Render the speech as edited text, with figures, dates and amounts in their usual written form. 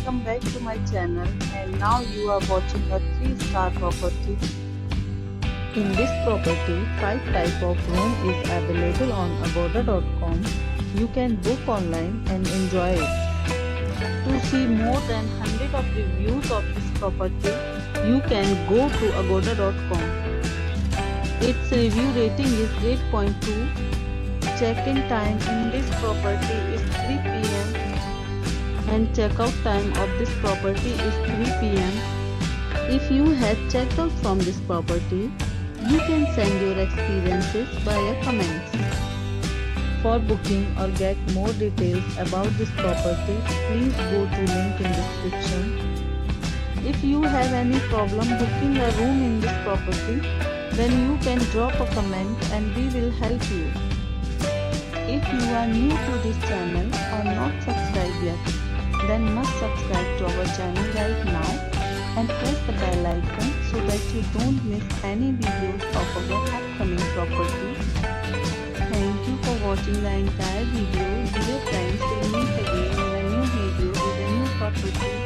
welcome back to my channel, and now you are watching a 3-star property. In this property, 5 type of room is available on agoda.com. You can book online and enjoy it. To see more than 100 of reviews of this property, you can go to agoda.com. Its review rating is 8.2. Check-in time in this property is 3 p.m. and check-out time of this property is 3 p.m. If you had checked out from this property, you can send your experiences via comments. For booking or get more details about this property, please go to link in description. If you have any problem booking a room in this property, then you can drop a comment and we will help you. If you are new to this channel or not subscribed yet, then must subscribe to our channel right now and press the bell icon so that you don't miss any videos of our upcoming properties. Thank you for watching the entire video. Dear friends, we'll meet again in a new video with a new property.